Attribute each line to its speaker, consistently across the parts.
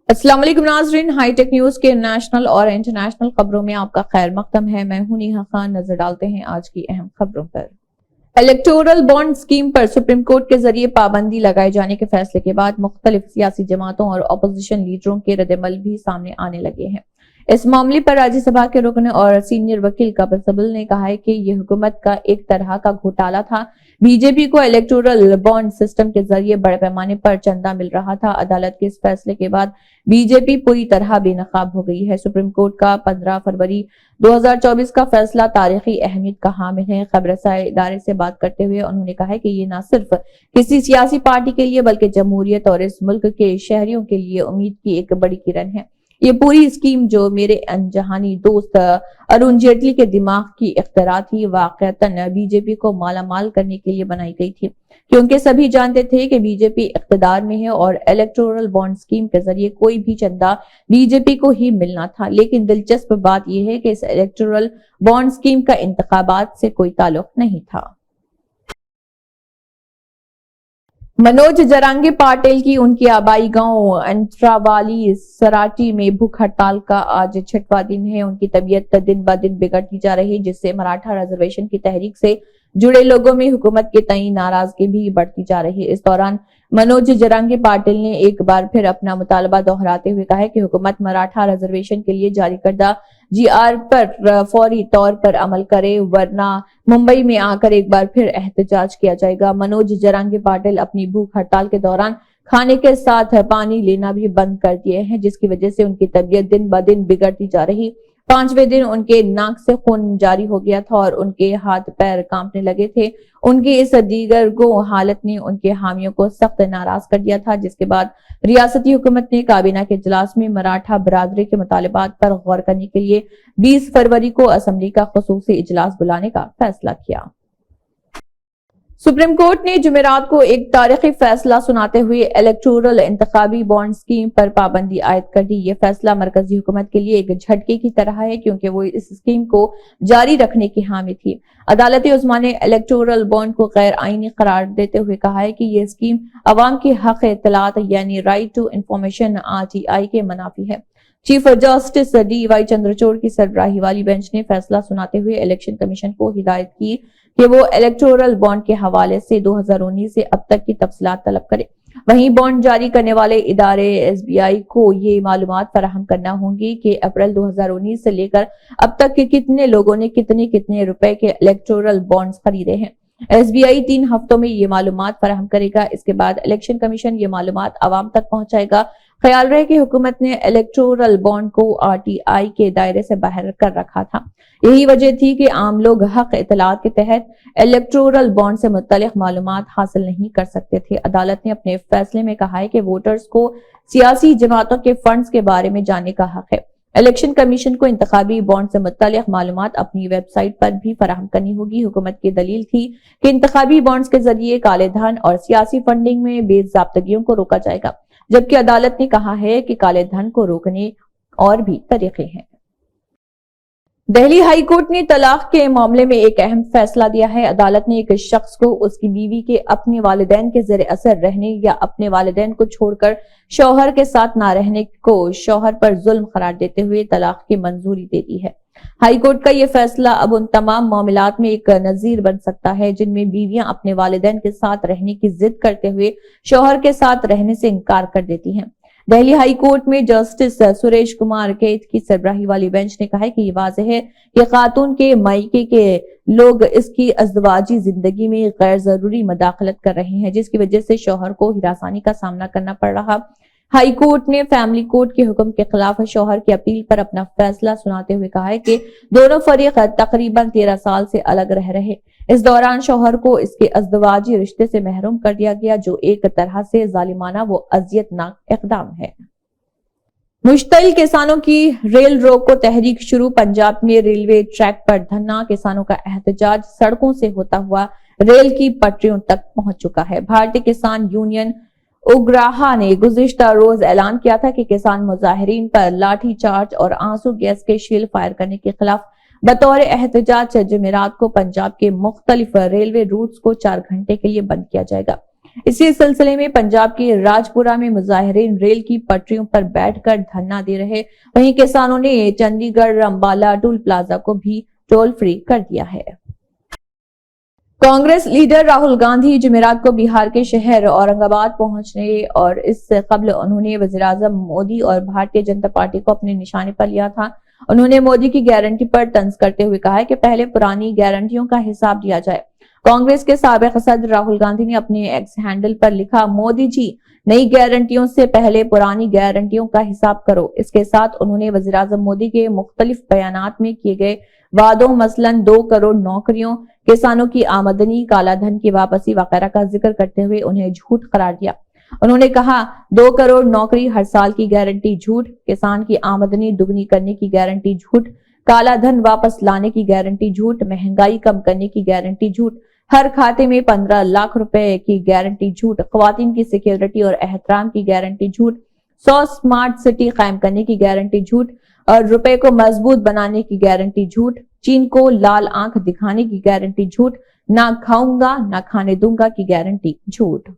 Speaker 1: अस्सलाम वालेकुम नाज़रीन, हाईटेक न्यूज के नेशनल और इंटरनेशनल खबरों में आपका खैर मकदम है। मैं हूं नेहा खान। नजर डालते हैं आज की अहम खबरों पर। इलेक्टोरल बॉन्ड स्कीम पर सुप्रीम कोर्ट के जरिए पाबंदी लगाए जाने के फैसले के बाद मुख्तलिफ सियासी जमातों और अपोजिशन लीडरों के रद्दमल भी सामने आने लगे हैं। इस मामले पर राज्यसभा के रुकन और सीनियर वकील कपिल सिब्बल ने कहा है कि यह हुकूमत का एक तरह का घोटाला था। बीजेपी को इलेक्टोरल बॉन्ड सिस्टम के जरिए बड़े पैमाने पर चंदा मिल रहा था। अदालत के इस फैसले के बाद बीजेपी पूरी तरह बेनकाब हो गई है। सुप्रीम कोर्ट का 15 फरवरी 2024 का फैसला तारीखी अहमियत का हामिल है। खबरसाई इदारे से बात करते हुए उन्होंने कहा है कि ये न सिर्फ किसी सियासी पार्टी के लिए बल्कि जमहूरियत और इस मुल्क के शहरियों के लिए उम्मीद की एक बड़ी किरण है। ये पूरी स्कीम जो मेरे अनजहानी दोस्त अरुण जेटली के दिमाग की इख्तिरा थी, वाकईतन बीजेपी को मालामाल करने के लिए बनाई गई थी, क्योंकि सभी जानते थे कि बीजेपी इख्तिदार में है और इलेक्टोरल बॉन्ड स्कीम के जरिए कोई भी चंदा बीजेपी को ही मिलना था। लेकिन दिलचस्प बात यह है कि इस इलेक्टोरल बॉन्ड स्कीम का इंतखाबात से कोई ताल्लुक नहीं था। मनोज जरांगे पाटिल की उनकी आबाई गांव अंतरावाली सराटी में भूख हड़ताल का आज 6वां दिन है। उनकी तबीयत दिन ब दिन बिगड़ती जा रही है, जिससे मराठा रिजर्वेशन की तहरीक से जुड़े लोगों में हुकूमत के तई नाराजगी भी बढ़ती जा रही है। इस दौरान मनोज जरांगे पाटिल ने एक बार फिर अपना मुतालबा दोहराते हुए कहा है कि हुकूमत मराठा रिजर्वेशन के लिए जारी करदा GR पर फौरी तौर पर अमल करे, वरना मुंबई में आकर एक बार फिर एहतजाज किया जाएगा। मनोज जरांगे पाटिल अपनी भूख हड़ताल के दौरान खाने के साथ पानी लेना भी बंद कर दिए हैं, जिसकी वजह से उनकी तबीयत दिन ब दिन बिगड़ती जा रही। 5वें दिन उनके नाक से खून जारी हो गया था और उनके हाथ पैर कांपने लगे थे। उनकी इस दीगरगो हालत ने उनके हामियों को सख्त नाराज कर दिया था, जिसके बाद रियासती हुकूमत ने काबीना के इजलास में मराठा बरादरी के मुतालिबात पर गौर करने के लिए 20 फरवरी को असेंबली का खुसूसी इजलास बुलाने का फैसला किया। सुप्रीम कोर्ट ने जुमेरात को एक तारीखी फैसला सुनाते हुए इलेक्टोरल इंतखाबी बॉन्ड स्कीम पर पाबंदी आयद कर दी। यह फैसला मरकजी हुकूमत के लिए एक झटके की तरह है, क्योंकि वो इस स्कीम को जारी रखने की हामी थी। अदालत उस्मा ने इलेक्टोरल बॉन्ड को गैर आईनी करार देते हुए कहा है कि यह स्कीम अवाम के हक इत्तलात यानी राइट टू इंफॉर्मेशन RTI के मनाफी है। चीफ जस्टिस DY चंद्रचूड़ की सरबराही वाली बेंच ने फैसला सुनाते हुए इलेक्शन कमीशन को हिदायत की कि वो इलेक्टोरल बॉन्ड के हवाले से 2019 से अब तक की तफसीलात तलब करे। वहीं बॉन्ड जारी करने वाले इदारे SBI को ये मालूमात फराहम करना होंगी कि अप्रैल 2019 से लेकर अब तक के कितने लोगों ने कितने रुपए के इलेक्टोरल बॉन्ड्स खरीदे हैं। SBI 3 हफ्तों में ये मालूमात फराहम करेगा। इसके बाद इलेक्शन कमीशन ये मालूमात आवाम तक पहुंचाएगा। ख्याल रहे कि हुकूमत ने इलेक्टोरल बॉन्ड को RTI के दायरे से बाहर कर रखा था। यही वजह थी कि आम लोग हक इत्तलात के तहत इलेक्टोरल बॉन्ड से मुत्तलिक मालूमात हासिल नहीं कर सकते थे। अदालत ने अपने फैसले में कहा है कि वोटर्स को सियासी जमातों के फंड्स के बारे में जानने का हक है। इलेक्शन कमीशन को इंतखाबी बॉन्ड से मुत्तलिक मालूमात अपनी वेबसाइट पर भी फराहम करनी होगी। हुकूमत की दलील थी कि इंतखाबी बॉन्ड्स के जरिए काले धन और सियासी फंडिंग में बेज़ाब्तगियों को रोका जाएगा, जबकि अदालत ने कहा है कि काले धन को रोकने और भी तरीके हैं। दिल्ली हाई कोर्ट ने तलाक के मामले में एक अहम फैसला दिया है। अदालत ने एक शख्स को उसकी बीवी के अपने वालिदैन के ज़ेर असर रहने या अपने वालिदैन को छोड़कर शौहर के साथ ना रहने को शौहर पर जुल्म करार देते हुए तलाक की मंजूरी दे दी है। हाई कोर्ट का यह फैसला अब उन तमाम मामलात में एक नजीर बन सकता है जिनमें बीवियां अपने वालिदैन के साथ रहने की जिद करते हुए शौहर के साथ रहने से इनकार कर देती हैं। दिल्ली हाई कोर्ट में जस्टिस सुरेश कुमार कैथ की सरबराही वाली बेंच ने कहा है कि ये वाज़ेह है कि खातून के मायके के लोग इसकी अज़दवाजी जिंदगी में गैर जरूरी मदाखलत कर रहे हैं, जिसकी वजह से शौहर को हिरासानी का सामना करना पड़ रहा। हाई कोर्ट ने फैमिली कोर्ट के हुक्म के खिलाफ शौहर की अपील पर अपना फैसला सुनाते हुए कहा है कि दोनों फरीक तकरीबन 13 साल से अलग रह रहे। इस दौरान शौहर को इसके अज़दवाजी रिश्ते से महरूम कर दिया गया, जो एक तरह से जालिमाना व अजियतनाक इक़दाम है। मुश्तिल किसानों की रेल रोको को तहरीक शुरू। पंजाब में रेलवे ट्रैक पर धरना, किसानों का एहतजाज सड़कों से होता हुआ रेल की पटरियों तक पहुंच चुका है। भारतीय किसान यूनियन उग्राहा ने गुज़िश्ता रोज ऐलान किया था कि किसान मुजाहिरीन पर लाठी चार्ज और आंसू गैस के शील फायर करने के खिलाफ बतौर एहतजाज जुमेरात को पंजाब के मुख्तलिफ रेलवे रूट्स को 4 घंटे के लिए बंद किया जाएगा। इसी सिलसिले में पंजाब के राजपुरा में मुजाहिरीन रेल की पटरियों पर बैठकर धरना दे रहे, वहीं किसानों ने चंडीगढ़ अंबाला टोल प्लाजा को भी टोल फ्री कर दिया है। कांग्रेस लीडर राहुल गांधी जुमेरात को बिहार के शहर औरंगाबाद पहुंचने और इससे कबल उन्होंने वज़ीर-ए-आज़म मोदी और भारतीय जनता पार्टी को अपने निशाने पर लिया था। उन्होंने मोदी की गारंटी पर तंज करते हुए कहा है कि पहले पुरानी गारंटियों का हिसाब दिया जाए। कांग्रेस के साबिक सदर राहुल गांधी ने अपने एक्स हैंडल पर लिखा, मोदी जी नई गारंटियों से पहले पुरानी गारंटियों का हिसाब करो। इसके साथ उन्होंने वज़ीर-ए-आज़म मोदी के मुख्तलिफ बयानात में किए गए वादों मसलन 2 करोड़ नौकरियों, किसानों की आमदनी, काला धन की वापसी वगैरह का जिक्र करते हुए उन्हें झूठ करार दिया। उन्होंने कहा, 2 करोड़ नौकरी हर साल की गारंटी झूठ, किसान की आमदनी दुगनी करने की गारंटी झूठ, काला धन वापस लाने की गारंटी झूठ, महंगाई कम करने की गारंटी झूठ, हर खाते में 15 लाख रुपए की गारंटी झूठ, ख्वातीन की सिक्योरिटी और एहतराम की गारंटी झूठ, 100 स्मार्ट सिटी कायम करने की गारंटी झूठ और रुपए को मजबूत बनाने की गारंटी झूठ, चीन को लाल आंख दिखाने की गारंटी झूठ, ना खाऊंगा ना खाने दूंगा की गारंटी झूठ।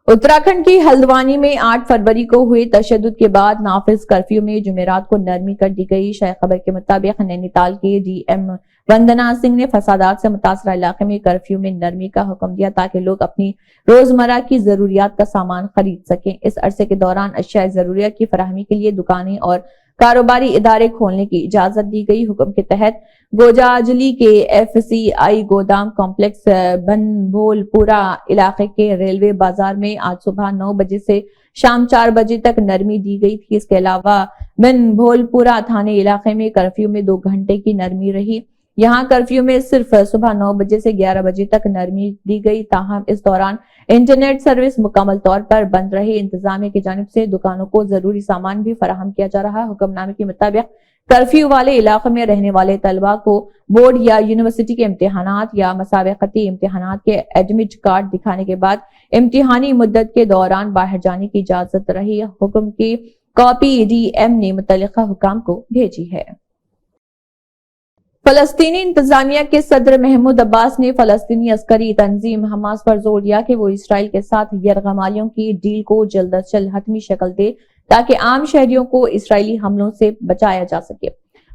Speaker 1: उत्तराखंड की हल्द्वानी में 8 फरवरी को हुए तशद्दुद के बाद नाफिज कर्फ्यू में जुमेरात को नरमी कर दी गई। शायद खबर के मुताबिक नैनीताल के डीएम वंदना सिंह ने फसादात से मुतासरा इलाके में कर्फ्यू में नरमी का हुक्म दिया ताकि लोग अपनी रोजमर्रा की जरूरियात का सामान खरीद सकें। इस अरसे के दौरान अशिया जरूरिया की फराहमी के लिए दुकानें और कारोबारी इदारे खोलने की इजाजत दी गई। हुक्म के तहत गोजाजली के एफसीआई गोदाम कॉम्प्लेक्स बनभोलपुरा इलाके के रेलवे बाजार में आज सुबह 9 बजे से शाम 4 बजे तक नरमी दी गई थी। इसके अलावा बनभोलपुरा थाने इलाके में कर्फ्यू में 2 घंटे की नरमी रही। यहाँ कर्फ्यू में सिर्फ सुबह 9 बजे से 11 बजे तक नरमी दी गई। ताहम इस दौरान इंटरनेट सर्विस मुकम्मल तौर पर बंद रही। इंतजामिया की जानिब से दुकानों को जरूरी सामान भी फराहम किया जा रहा। हुक्मनामे के मुताबिक कर्फ्यू वाले इलाकों में रहने वाले तलबा को बोर्ड या यूनिवर्सिटी के इम्तिहानात या मसाबकती इम्तिहानात के एडमिट कार्ड दिखाने के बाद इम्तिहानी मुद्दत के दौरान बाहर जाने की इजाजत रही। हुक्म की कॉपी डीएम ने मुतल्लिका हुकाम को भेजी है। फलस्तीनी इंतजामिया के सदर महमूद अब्बास ने फलस्तीनी अस्करी तंजीम हमास पर जोर दिया कि वो इसराइल के साथ यरगमालियों की डील को जल्द अज जल्द हतमी शक्ल दे ताकि आम शहरियों को इसराइली हमलों से बचाया जा सके।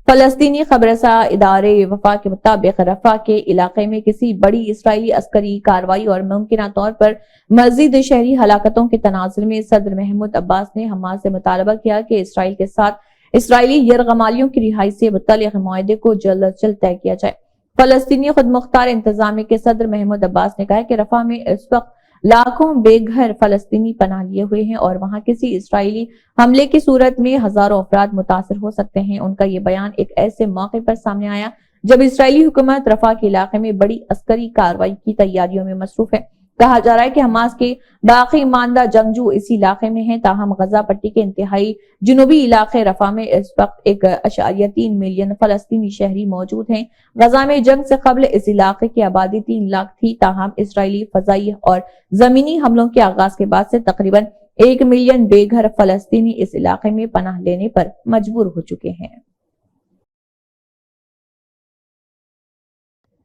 Speaker 1: फलस्तीनी खबरसा इदारे वफा के मुताबिक रफा के इलाके में किसी बड़ी इसराइली अस्करी कार्रवाई और मुमकिन तौर पर मजीद शहरी हलाकतों के तनाजुर में सदर महमूद अब्बास ने हमास से मुतालबा किया कि इसराइल के साथ इसराइली यरगमालियों की रिहाई से मुतल्लिक़ मुआहदे को जल्द अज जल्द तय किया जाए। फलस्तीनी खुद मुख्तार इंतजामिया के सदर महमूद अब्बास ने कहा कि रफा में इस वक्त लाखों बेघर फलस्तीनी पनाह लिए हुए हैं और वहां किसी इसराइली हमले की सूरत में हजारों अफराद मुतासर हो सकते हैं। उनका ये बयान एक ऐसे मौके पर सामने आया जब इसराइली हुकूमत रफा के इलाके में बड़ी अस्करी कार्रवाई की तैयारियों में मसरूफ है। कहा जा रहा है कि हमास के बाकी मानदा जंगजू इसी इलाके में हैं। ताहम गजा पट्टी के इंतहाई जुनूबी इलाके रफा में इस वक्त 1.3 मिलियन फलस्तीनी शहरी मौजूद हैं। गजा में जंग से कबल इस इलाके की आबादी 3 लाख थी। ताहम इसराइली फजाई और जमीनी हमलों के आगाज के बाद से तकरीबन 1 मिलियन बेघर फलस्तीनी इस इलाके में पनाह लेने पर मजबूर हो चुके हैं।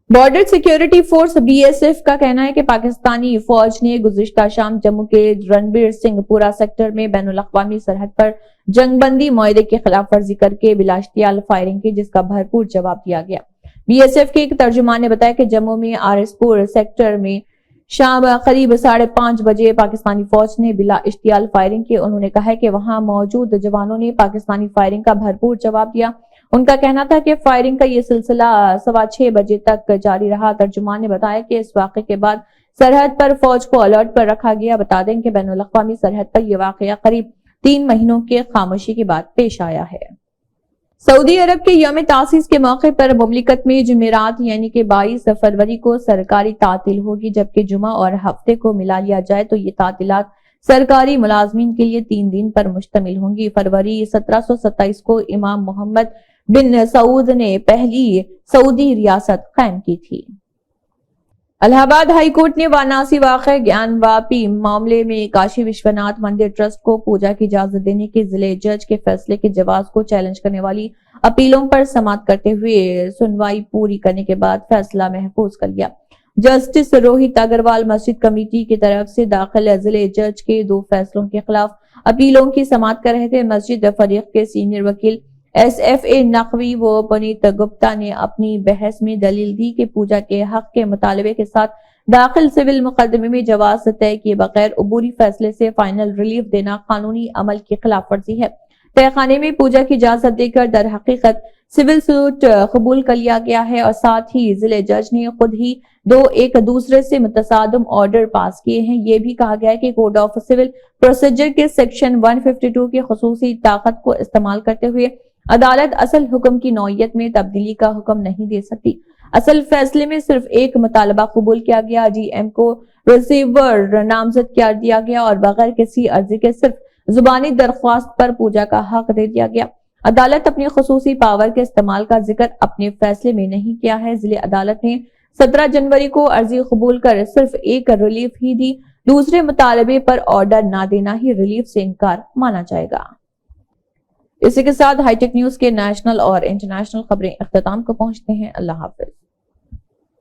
Speaker 1: बॉर्डर सिक्योरिटी फोर्स बीएसएफ का कहना है कि पाकिस्तानी फौज ने गुज़िश्ता शाम जम्मू के रणबीर सिंहपुरा सेक्टर में बैनुल-अक़वामी सरहद पर जंगबंदी मुआहदे की खिलाफ वर्जी करके बिलाश्तियाल फायरिंग की, जिसका भरपूर जवाब दिया गया। बीएसएफ के एक तर्जुमान ने बताया कि जम्मू में आरएसपुर सेक्टर में शाम करीब 5:30 बजे पाकिस्तानी फौज ने बिला इश्तियाल फायरिंग की। उन्होंने कहा है कि वहां मौजूद जवानों ने पाकिस्तानी फायरिंग का भरपूर जवाब दिया। उनका कहना था कि फायरिंग का ये सिलसिला 6:15 बजे तक जारी रहा। तर्जुमान ने बताया कि इस वाक़े के बाद सरहद पर फौज को अलर्ट पर रखा गया। बता दें कि बैनुल-अक़वामी सरहद पर यह वाक़या करीब 3 महीनों के खामोशी के बाद पेश आया है। सऊदी अरब के यौम तासीस के मौके पर मुमलिकत में जुमेरात यानी कि 22 फरवरी को सरकारी तातील होगी, जबकि जुमा और हफ्ते को मिला लिया जाए तो ये तातीलात सरकारी मुलाजमीन के लिए 3 दिन पर मुश्तमिल होंगी। फरवरी 1727 को इमाम मोहम्मद बिन सऊद ने पहली सऊदी रियासत कायम की थी। इलाहाबाद हाई कोर्ट ने वाराणसी वाक़े ज्ञानवापी मामले में काशी विश्वनाथ मंदिर ट्रस्ट को पूजा की इजाजत देने के जिले जज के फैसले के जवाब को चैलेंज करने वाली अपीलों पर समाअत करते हुए सुनवाई पूरी करने के बाद फैसला महफूज कर लिया। جسٹس روہت اگروال مسجد کمیٹی کی طرف سے داخل ضلع جج کے 2 فیصلوں کے خلاف اپیلوں کی سماعت کر رہے تھے۔ مسجد فریق کے سینئر وکیل SFA نقوی و پنیت گپتا نے اپنی بحث میں دلیل دی کہ پوجا کے حق کے مطالبے کے ساتھ داخل سول مقدمے میں جواز طے کیے بغیر عبوری فیصلے سے فائنل ریلیف دینا قانونی عمل کی خلاف ورزی ہے۔ طے خانے میں پوجا کی اجازت دے کر در حقیقت سول سوٹ قبول کر لیا گیا ہے اور ساتھ ہی ضلع جج نے خود ہی 2 ایک دوسرے سے متصادم آرڈر پاس کیے ہیں۔ یہ بھی کہا گیا ہے کہ کوڈ آف سول پروسیجر کے سیکشن 152 کی خصوصی طاقت کو استعمال کرتے ہوئے عدالت اصل حکم کی نوعیت میں تبدیلی کا حکم نہیں دے سکتی۔ اصل فیصلے میں صرف ایک مطالبہ قبول کیا گیا، GM کو ریسیور نامزد کر دیا گیا اور بغیر کسی عرضی کے صرف زبانی درخواست پر پوجا کا حق دے دیا گیا۔ عدالت اپنی خصوصی پاور کے استعمال کا ذکر اپنے فیصلے میں نہیں کیا ہے۔ ضلع عدالت نے 17 جنوری کو عرضی قبول کر صرف ایک ریلیف ہی دی، دوسرے مطالبے پر آرڈر نہ دینا ہی ریلیف سے انکار مانا جائے گا۔ اسی کے ساتھ ہائی ٹیک نیوز کے نیشنل اور انٹرنیشنل خبریں اختتام کو پہنچتے ہیں۔ اللہ حافظ۔